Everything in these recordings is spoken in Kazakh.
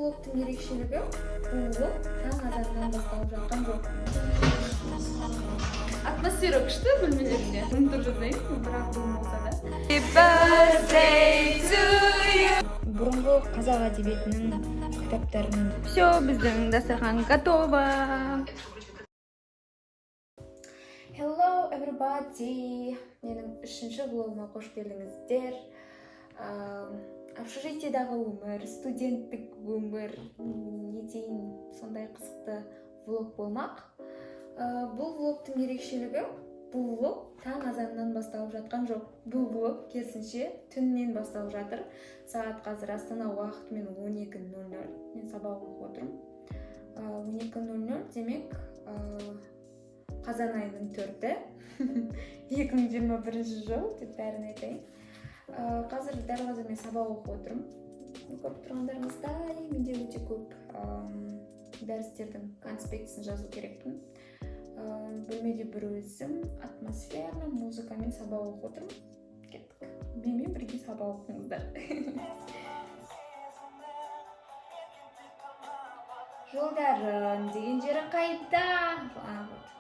влогтың ерекшелігі бұл влог таң азаннан басталып жатқан жоқ. Атмосфера күшті бөлмелерінде. Ұмытып жазайын, бірақ бұл болса да. Happy birthday to you. Бұрынғы қазақ әдебиетінің кітаптарының. Все, біздің дастархан готово. Hello everybody. Менің 3-ші влогыма қош келдіңіздер. Общежитиедағы өмір, студенттік өмір, не дейін, сондай қызықты влог болмақ. Бұл влогтың ерекшелігі, бұл влог таң азаннан басталып жатқан жоқ. Бұл влог керісінше түннен басталып жатыр. Сағат қазір Астана уақытымен 12:00. Мен сабақ оқып отырмын. 12:00 демек қазан айының 4-і 2021 жыл деп бәрін айтайын. Қазір дәл қазір мен сабақ оқып отырмын. Көріп тұрғандарыңыздай, менде өте көп дәрістердің конспектісін жазу керекпін. Бөлмеде бір өзім, атмосферно, музыкамен сабақ оқып отырмын. Кеттік. Менімен бірге сабақ оқыңыздар. Жолдарын деген жері қайда?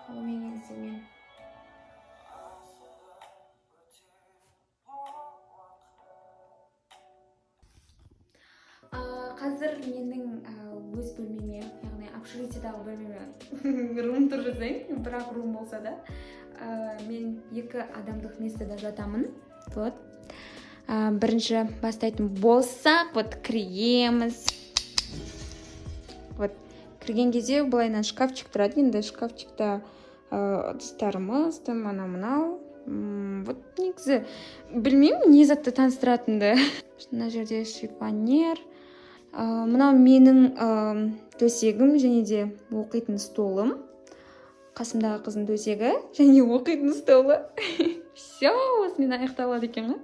Ол менен семен. Қазір менің өз бөлмеме, яғни общежитиедағы бөлмеме рум тұр жазайын, бірақ рум болса да. Мен 2 адамдық местеде жатамын. Вот. Бірінші бастайтын болсақ, вот кіреміз. Вот. Кірген кезде былайынан шкафчик тұрады. Енді шкафчикта ыдыстарымыз, мынау. Вот негізі білмеймін, не затты таныстыратынды. Мына жерде шифонер. Мынау менің төсегім және де оқитын столым. Қасымдағы қыздың төсегі және оқитын столы. Все, осымен аяқталады екен ғой.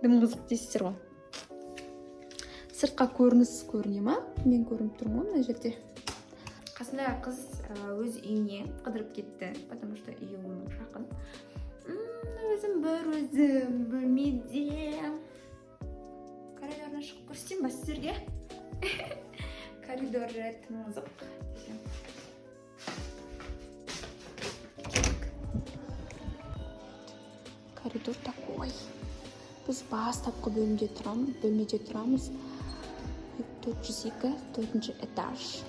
Дым қызық дейсіздер ғой. Сыртқа көрініс көріне ма? Мен көрініп тұрмын мына жерде. Қасымдағы қыз өз үйіне қыдырып кетті, потому что үйі оның жақын. Өзім бөлмеде. Коридорына шығып көрсетейін ба сіздерге? Коридор тым қызық. Коридор такой. Біз бастапқы бөлмеде тұрамыз. 402, 4-ші этаж.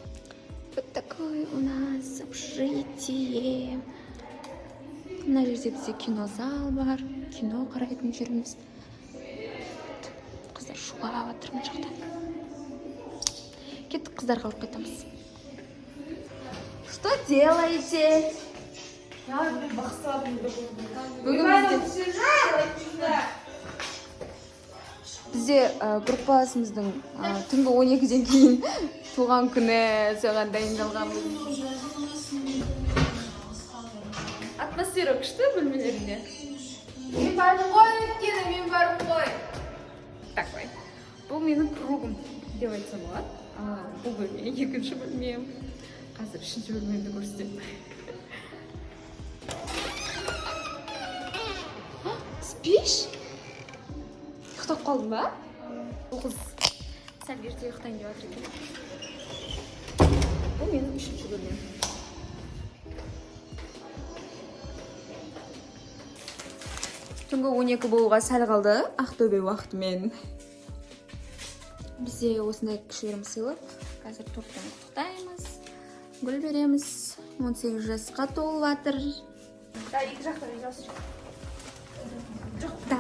Вот такой у нас общежитие. Мына жерде бізде кинозал бар. Кино қарайтын жүрміз. Қыздар шулап жатыр мына жақтан. Кеттік, қыздарға алып қайтамыз. Что делаете? Бізде группасымыздың түнгі 12-ден кейін туған күні соған дайындалғанбыз. Атмосфера күшті бөлмелерінде. Мен барым ғой. Такой. Бұл менің кругым деп айтсам болады. Бұл бөлме, 2-ші бөлмем. Қазір 3-ші бөлмемді көрсетемін. Спиш? Ұйықтап қалдың ба? Бұл қыз сәл ерте ұйықтайын деп жатыр екен. Бұл менің 3-ші бөлмем. Түнгі 12 болуға сәл қалды, Ақтөбе уақытымен. Бізде осындай кішілеріміз сыйлық. Қазір топтан құттықтаймыз. Гүл береміз. 18 жасқа толып жатыр. Да, 2 жақта жазып жүр. Да.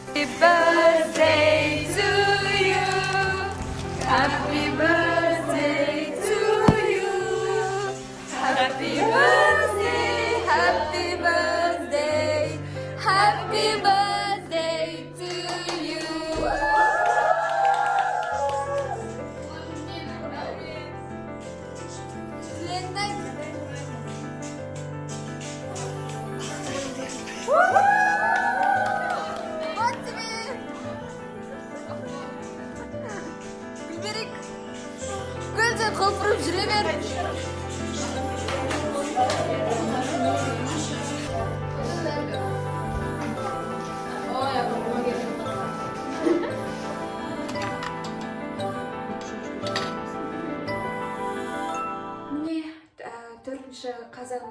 Happy birthday to you. Happy birthday to you. Happy birthday, happy birthday, happy birthday to you. Құлпырып жүре бер.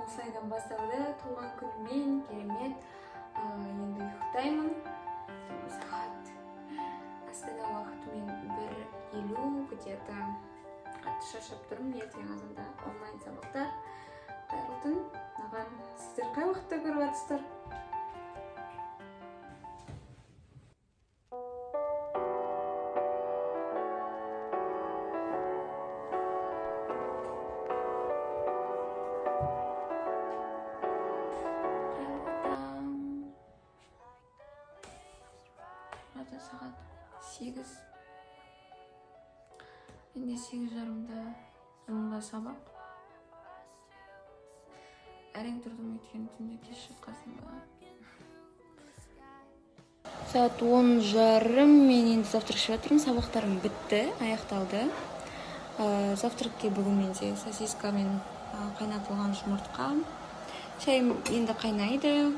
осылайдан басталды. Туған күнмен керемет. Енді ұйықтаймын. Сағат Астана уақытымен 1:50 где-то. Қатты шаршап тұрмын. Ертең азанда онлайн сабақтар. Қайырлы түн. Маған сіздер қай уақытта көріп жатсыздар? Сағат 8. Менде 8:30-да сабақ. Әрең тұрдым, өйткені түнде кеш жатқасын ба. Сағат 10:30 мен енді завтрак ішіп жатырмын. Сабақтарым бітті, аяқталды. Завтракке бүгін менде сосиска мен қайнатылған жұмыртқа. Шайым енді қайнайды.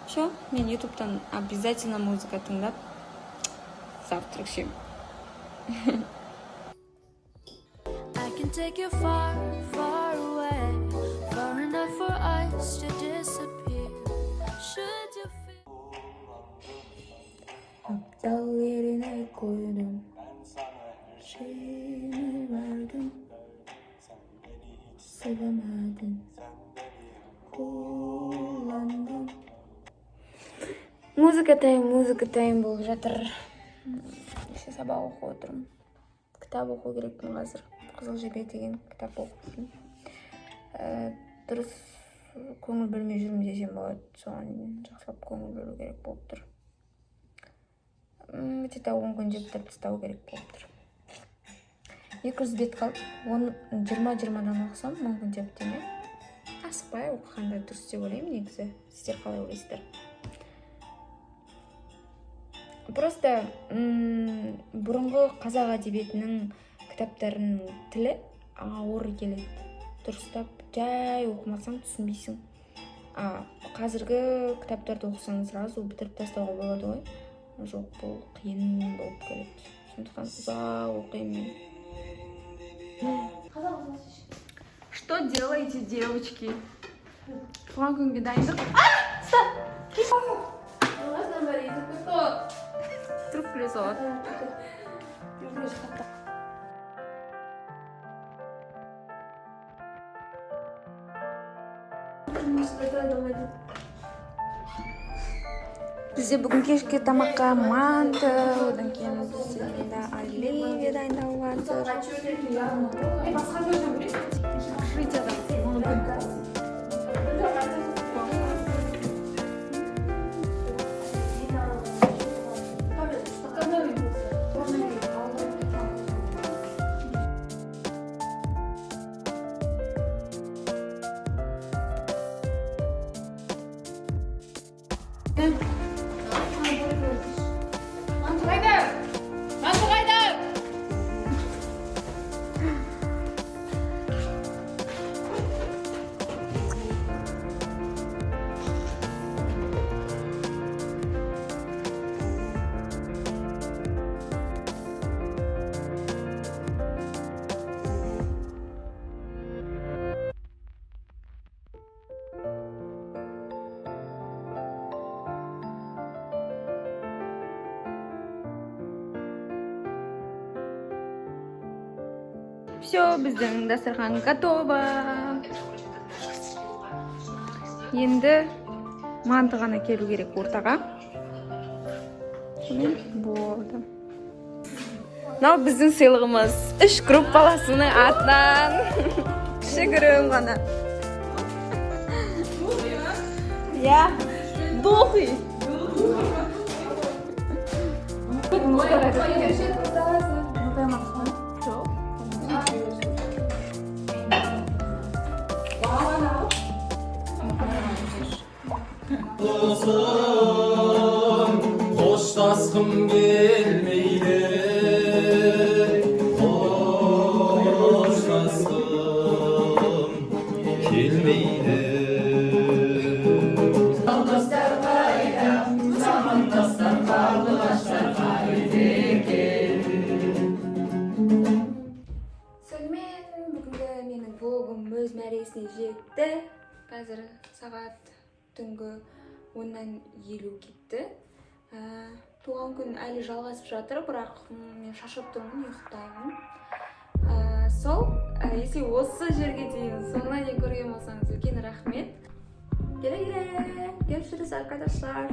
Все, мен ютубтан обязательно музыка тыңдап завтрак ішемін. I can take you far, far away, far enough for us to disappear. Should you feel Aptal yerine koydum, şeyini verdim, sevemedim, kullandım. Музыка тайм болып жатыр. Еще сабақ оқып отырмын. Кітап оқу керекпін қазір. Қызыл жебе деген кітап оқып. Дұрыс көңіл бөлмей жүрмін десем болады. Соған жақсылап көңіл бөлу керек болып тұр. Где-то 10 күнде бітіріп тастау керек болып тұр. 200 бет қалды. 20-20-дан оқысам, 10 күнде бітеме. Асықпай оқығанда дұрыс деп ойлаймын негізі. Сіздер қалай ойлайсыздар? Просто бұрынғы қазақ әдебиетінің кітаптарының тілі ауыр келеді. Дұрыстап жай оқымасаң түсінбейсің. Қазіргі кітаптарды оқысаң сразу бітіріп тастауға болады ғой. Жоқ, бұл қиын болып келеді. Сондықтан ұзақ оқимын мен. Что делаете, девочки? Туған күнге дайындық. Стоп! Вдруг влезет. Бізде бүгін кешке тамаққа манты, одан кейін бізде оливье дайындалып жатыр. Все, біздің дастархан готово. Енді манты ғана келу керек ортаға. Болды. Мынау біздің сыйлығымыз. 3 группаласының атынан. Кішігірім ғана. Я. Духи. Hoştasım gelmeydi, hoştasım gelmeydi. Dostlar kayda, zaman dostlar kaldı, başlar kaydı geldi. Сонымен бүгінгі менің влогым өз мәре рейсіне жетті. Қазір сағат түнгі 10:50 кетті. Туған күн әлі жалғасып жатыр, бірақ мен шаршап тұрмын, ұйықтаймын. Если осы жерге дейін соңына дейін көрген болсаңыз үлкен рахмет. Görüşürüz arkadaşlar.